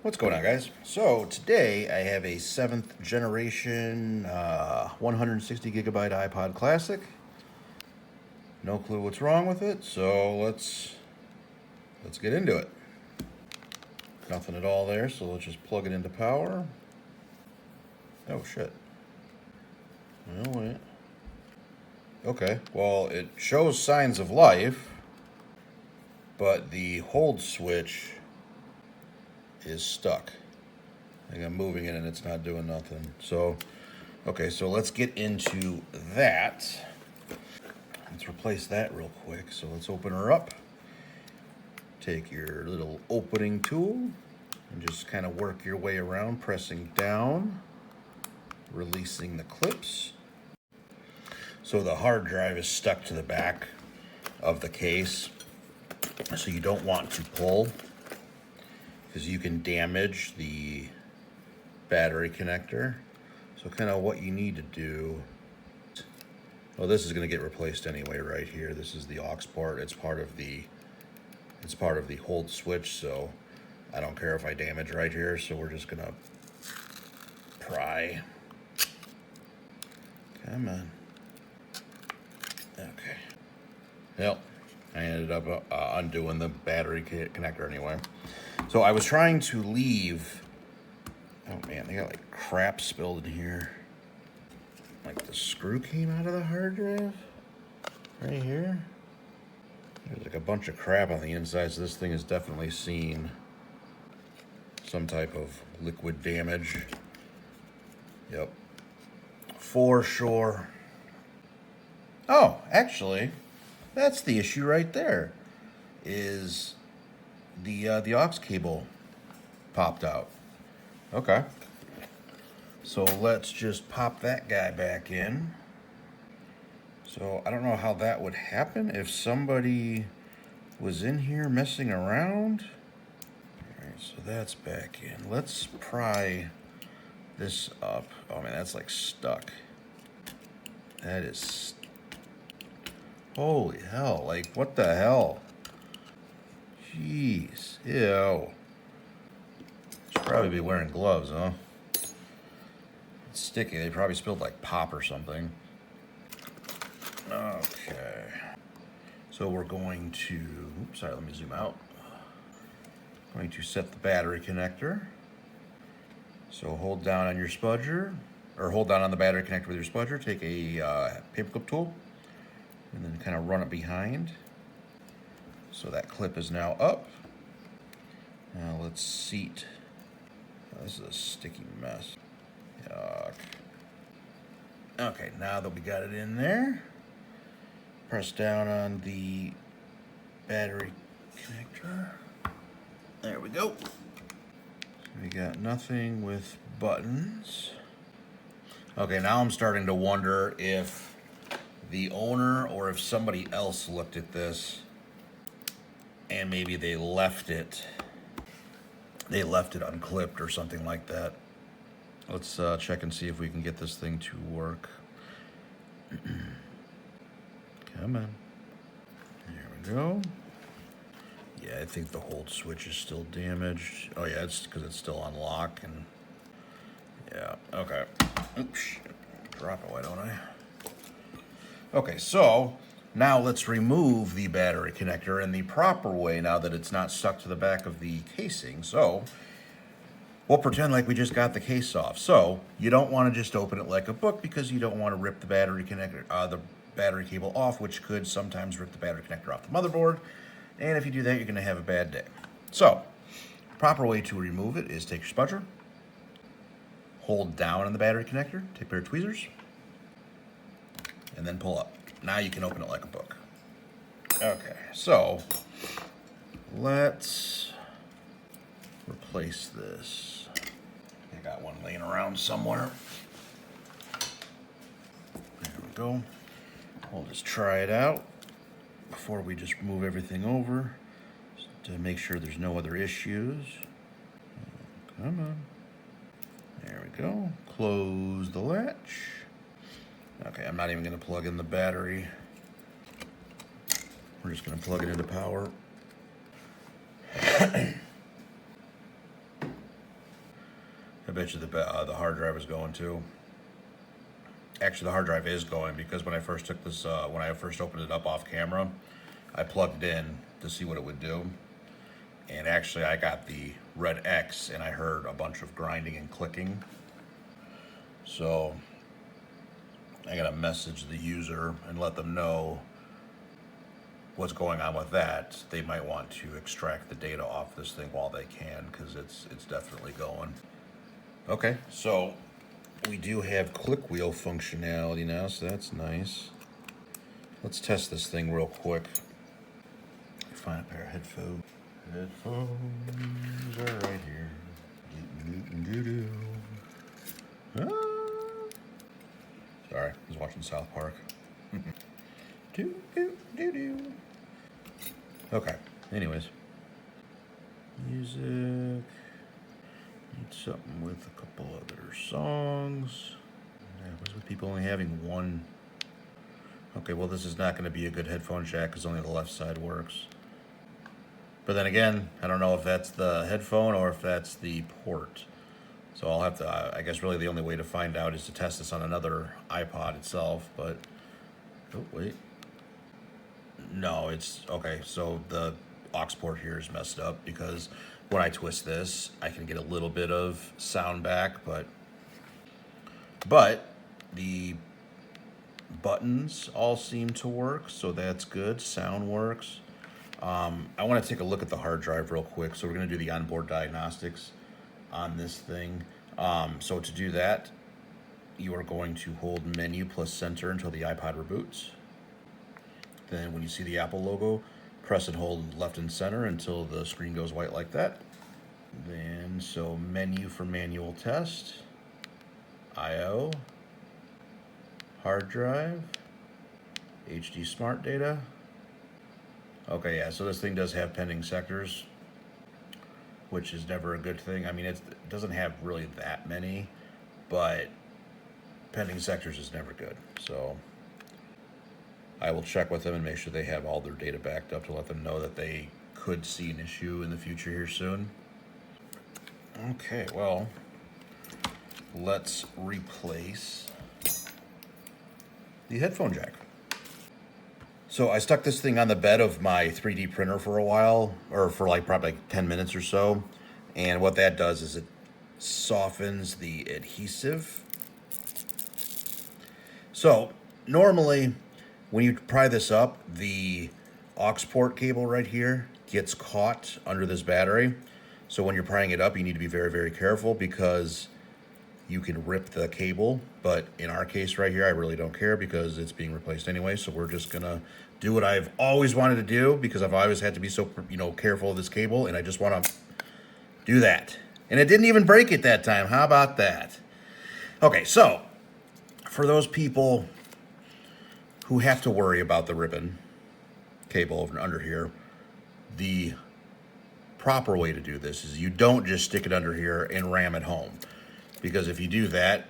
What's going on, guys? So today I have a 7th generation 160 gigabyte Ipod Classic. No clue what's wrong with it, so let's get into it. Nothing at all there, so let's just plug it into power. Oh shit. Oh wait. Okay, well it shows signs of life, but the hold switch is stuck. I think I'm moving it and it's not doing nothing. So, okay, so let's get into that. Let's replace that real quick. So let's open her up. Take your little opening tool and just kind of work your way around, pressing down, releasing the clips. So the hard drive is stuck to the back of the case, so you don't want to pull because you can damage the battery connector. So kind of what you need to do, well, this is going to get replaced anyway right here. This is the aux port. It's part of the hold switch, so I don't care if I damage right here. So we're just going to pry. Come on. Okay. Well, I ended up undoing the battery connector anyway. So I was trying to leave. Oh man, they got like crap spilled in here. Like the screw came out of the hard drive right here. There's like a bunch of crap on the inside, so this thing has definitely seen some type of liquid damage. Yep, for sure. Oh, actually, that's the issue right there. Is the aux cable popped out. Okay. So let's just pop that guy back in. So I don't know how that would happen if somebody was in here messing around. All right, so that's back in. Let's pry this up. Oh man, that's like stuck. That is, holy hell, like what the hell? Jeez, ew. Should probably be wearing gloves, huh? It's sticky. They probably spilled like pop or something. Okay. So we're going to, oops, sorry, let me zoom out. Going to set the battery connector. So hold down on your spudger, or hold down on the battery connector with your spudger. Take a paperclip tool, and then kind of run it behind. So that clip is now up. Now let's seat. Oh, this is a sticky mess. Yuck. Okay, now that we got it in there, press down on the battery connector. There we go. So we got nothing with buttons. Okay, now I'm starting to wonder if the owner or if somebody else looked at this and maybe they left it unclipped or something like that. Let's check and see if we can get this thing to work. Come on. There we go. Yeah, I think the hold switch is still damaged. Oh yeah, it's because it's still on lock and yeah, okay. Oops, drop it, why don't I? Okay, so now let's remove the battery connector in the proper way now that it's not stuck to the back of the casing. So we'll pretend like we just got the case off. So you don't want to just open it like a book because you don't want to rip the battery connector, the battery cable off, which could sometimes rip the battery connector off the motherboard. And if you do that, you're going to have a bad day. So proper way to remove it is take your spudger, hold down on the battery connector, take a pair of tweezers, and then pull up. Now you can open it like a book. Okay, so let's replace this. I got one laying around somewhere. There we go. We'll just try it out before we just move everything over to make sure there's no other issues. Come on. There we go. Close the latch. Okay, I'm not even going to plug in the battery. We're just going to plug it into power. I bet you the hard drive is going too. Actually, the hard drive is going because when I first took this, when I first opened it up off camera, I plugged it in to see what it would do. And actually, I got the red X and I heard a bunch of grinding and clicking. So I gotta message the user and let them know what's going on with that. They might want to extract the data off this thing while they can, because it's definitely going. Okay, so we do have click wheel functionality now, so that's nice. Let's test this thing real quick. Find a pair of headphones. Headphones are right here. Ah. Sorry, I was watching South Park. Okay, anyways. Music. Need something with a couple other songs. Yeah, what's with people only having one? Okay, well, this is not going to be a good headphone jack because only the left side works. But then again, I don't know if that's the headphone or if that's the port. So I'll have to, I guess really the only way to find out is to test this on another iPod itself, but, oh, wait. No, it's, okay, so the aux port here is messed up because when I twist this, I can get a little bit of sound back, but the buttons all seem to work, so that's good. Sound works. I want to take a look at the hard drive real quick, so we're going to do the onboard diagnostics on this thing. So to do that, you are going to hold menu plus center until the iPod reboots. Then when you see the Apple logo, press and hold left and center until the screen goes white like that. Then, so menu for manual test, I/O, hard drive, HD smart data. Okay, yeah, so this thing does have pending sectors, which is never a good thing. I mean, it doesn't have really that many, but pending sectors is never good. So I will check with them and make sure they have all their data backed up to let them know that they could see an issue in the future here soon. Okay, well, let's replace the headphone jack. So I stuck this thing on the bed of my 3D printer for a while, or for like probably like 10 minutes or so. And what that does is it softens the adhesive. So normally when you pry this up, the aux port cable right here gets caught under this battery. So when you're prying it up, you need to be very, very careful because you can rip the cable. But in our case right here, I really don't care because it's being replaced anyway. So we're just gonna do what I've always wanted to do because I've always had to be so, careful of this cable, and I just want to do that. And it didn't even break it that time. How about that? Okay, so for those people who have to worry about the ribbon cable over under here, the proper way to do this is you don't just stick it under here and ram it home. Because if you do that,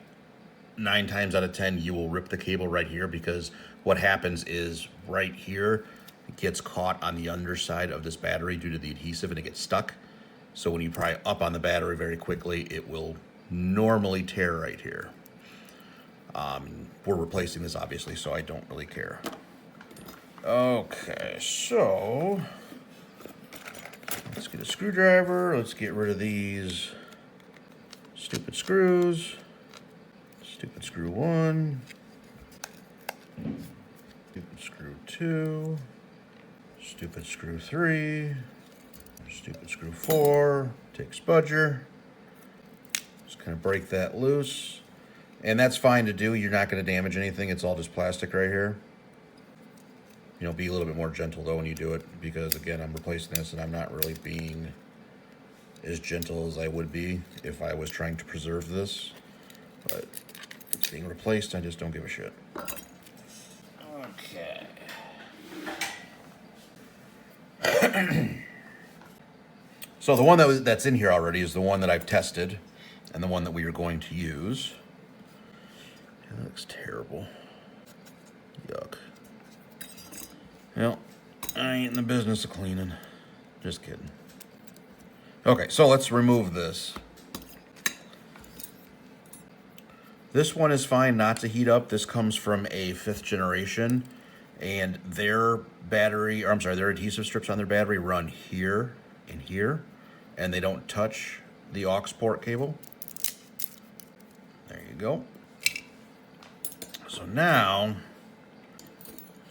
9 times out of 10, you will rip the cable right here, because what happens is right here, it gets caught on the underside of this battery due to the adhesive and it gets stuck. So when you pry up on the battery very quickly, it will normally tear right here. We're replacing this obviously, so I don't really care. Okay, so let's get a screwdriver. Let's get rid of these stupid screws. Stupid screw 1. Stupid screw 2. Stupid screw 3. Stupid screw 4. Take spudger. Just kind of break that loose. And that's fine to do. You're not going to damage anything. It's all just plastic right here. Be a little bit more gentle though when you do it, because again, I'm replacing this and I'm not really being as gentle as I would be if I was trying to preserve this. But it's being replaced, I just don't give a shit. Okay. So the one that's in here already is the one that I've tested and the one that we are going to use. That looks terrible. Yuck. Well, I ain't in the business of cleaning. Just kidding. Okay, so let's remove this. This one is fine not to heat up. This comes from a 5th generation, and their battery, or I'm sorry, their adhesive strips on their battery run here and here, and they don't touch the aux port cable. There you go. So now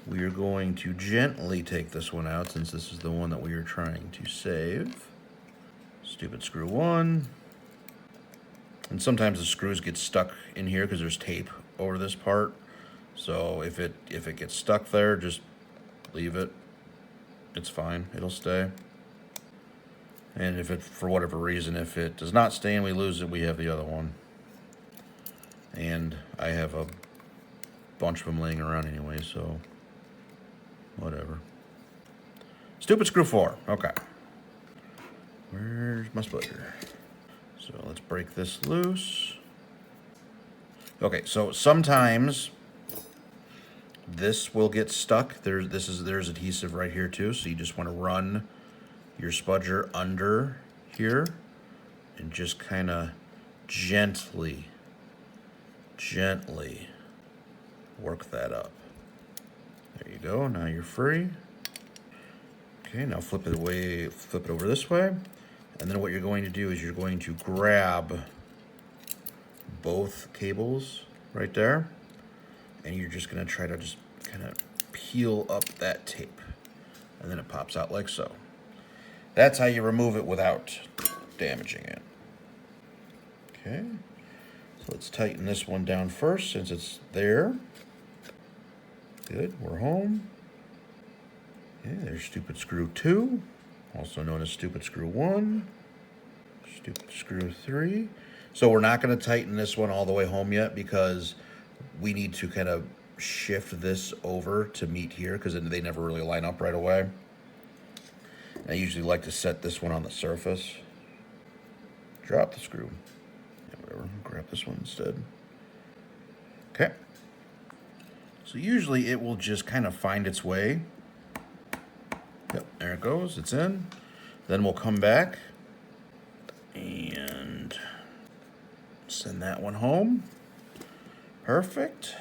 we are going to gently take this one out, since this is the one that we are trying to save. Stupid screw one. And sometimes the screws get stuck in here because there's tape over this part. So if it gets stuck there, just leave it. It's fine. It'll stay. And if it, for whatever reason, if it does not stay and we lose it, we have the other one. And I have a bunch of them laying around anyway, so whatever. Stupid screw 4. Okay. Where's my splitter? So let's break this loose. Okay, so sometimes this will get stuck. There's adhesive right here too, so you just want to run your spudger under here and just kind of gently work that up. There you go. Now you're free. Okay, now flip it over this way. And then what you're going to do is you're going to grab both cables right there, and you're just going to try to just kind of peel up that tape, and then it pops out like so. That's how you remove it without damaging it. Okay, so let's tighten this one down first since it's there. Good, we're home. Okay, there's stupid screw 2. Also known as stupid screw 1, stupid screw 3. So we're not going to tighten this one all the way home yet because we need to kind of shift this over to meet here because they never really line up right away. And I usually like to set this one on the surface. Drop the screw. Yeah, whatever, grab this one instead. Okay. So usually it will just kind of find its way. Yep, there it goes, it's in. Then we'll come back and send that one home. Perfect.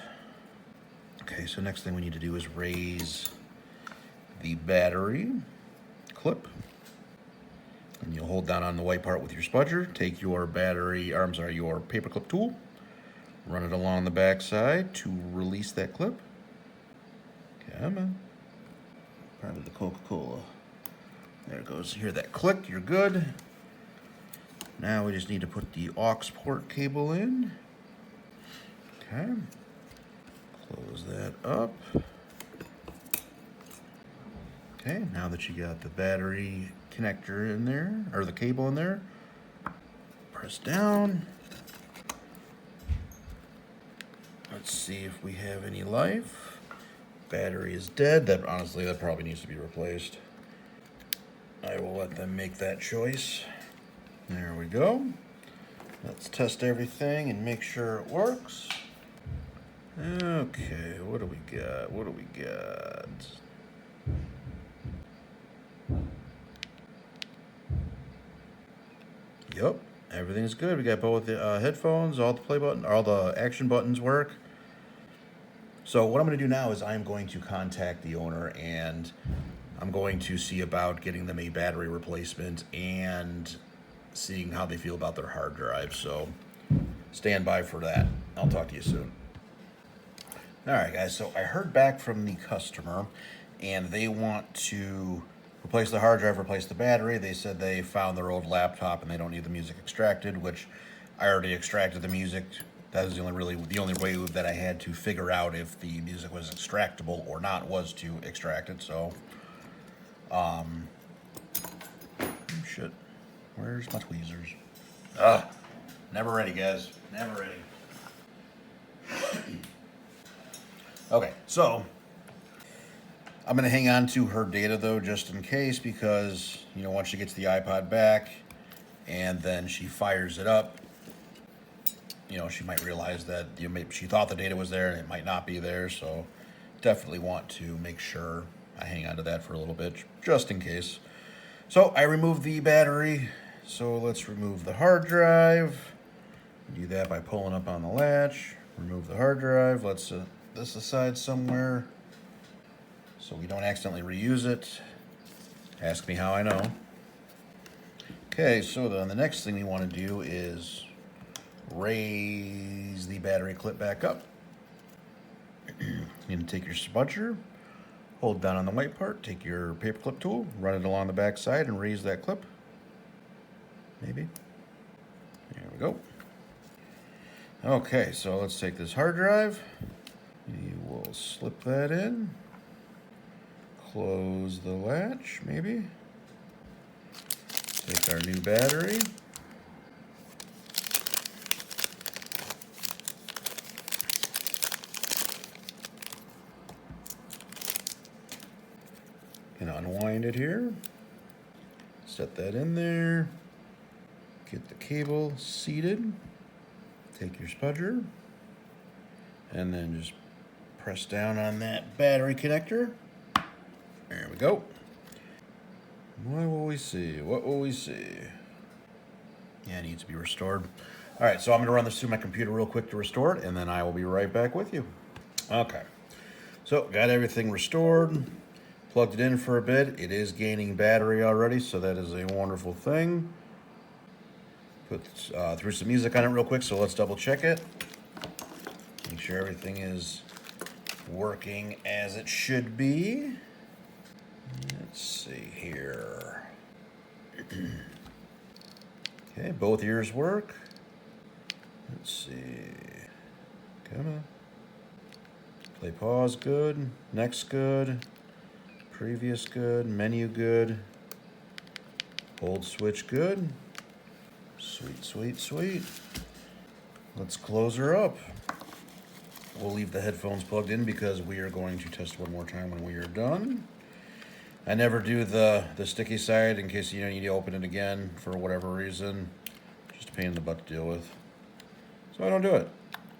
Okay, so next thing we need to do is raise the battery clip. And you'll hold down on the white part with your spudger, take your your paperclip tool, run it along the back side to release that clip. Come on. Probably the Coca-Cola. There it goes. Hear that click, you're good. Now we just need to put the aux port cable in. Okay. Close that up. Okay, now that you got the battery connector in there, or the cable in there, press down. Let's see if we have any life. Battery is dead. That probably needs to be replaced. I will let them make that choice. There we go. Let's test everything and make sure it works. Okay, what do we got? Yep, everything's good. We got both the headphones, all the play button, all the action buttons work. So what I'm going to do now is I'm going to contact the owner and I'm going to see about getting them a battery replacement and seeing how they feel about their hard drive. So stand by for that. I'll talk to you soon. All right, guys. So I heard back from the customer and they want to replace the hard drive, replace the battery. They said they found their old laptop and they don't need the music extracted, which I already extracted the music. That was the only way that I had to figure out if the music was extractable or not, was to extract it. So, shit, where's my tweezers? Never ready, guys. Never ready. Okay, so I'm gonna hang on to her data though, just in case, because once she gets the iPod back, and then she fires it up. She might realize that she thought the data was there and it might not be there, so definitely want to make sure I hang on to that for a little bit, just in case. So I removed the battery, so let's remove the hard drive. Do that by pulling up on the latch, remove the hard drive, let's set this aside somewhere so we don't accidentally reuse it. Ask me how I know. Okay, so then the next thing we want to do is raise the battery clip back up. You're going to take your spudger, hold down on the white part, take your paperclip tool, run it along the back side and raise that clip. Maybe. There we go. Okay, so let's take this hard drive. We will slip that in. Close the latch, maybe. Take our new battery. And unwind it here. Set that in there. Get the cable seated. Take your spudger. And then just press down on that battery connector. There we go. What will we see? What will we see? Yeah, it needs to be restored. All right, so I'm going to run this through my computer real quick to restore it, and then I will be right back with you. Okay, so got everything restored. Plugged it in for a bit. It is gaining battery already, so that is a wonderful thing. Put through some music on it real quick, so let's double check it. Make sure everything is working as it should be. Let's see here. Okay, both ears work. Let's see. Come on. Play pause good. Next good. Previous good. Menu good. Hold switch good. Sweet, sweet, sweet. Let's close her up. We'll leave the headphones plugged in because we are going to test one more time when we are done. I never do the sticky side in case you need to open it again for whatever reason. Just a pain in the butt to deal with. So I don't do it.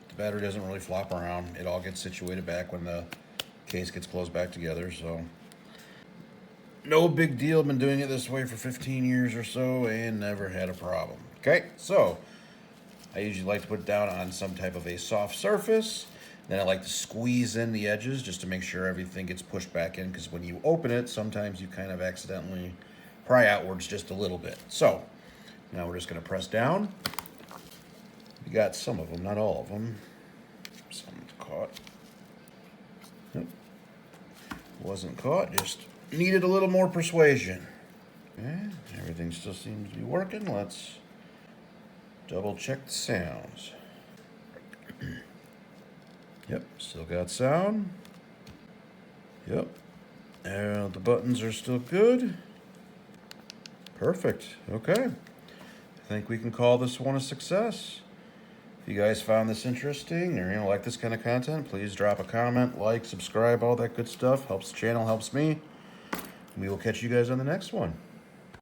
The battery doesn't really flop around. It all gets situated back when the case gets closed back together, so. No big deal. Been doing it this way for 15 years or so and never had a problem. Okay, so I usually like to put it down on some type of a soft surface. Then I like to squeeze in the edges just to make sure everything gets pushed back in, because when you open it, sometimes you kind of accidentally pry outwards just a little bit. So now we're just going to press down. We got some of them, not all of them. Some's caught. Nope. Wasn't caught, just needed a little more persuasion. Okay, everything still seems to be working. Let's double check the sounds. Yep, still got sound. Yep. And the buttons are still good. Perfect. Okay. I think we can call this one a success. If you guys found this interesting or like this kind of content, please drop a comment, like, subscribe, all that good stuff. Helps the channel, helps me. We will catch you guys on the next one.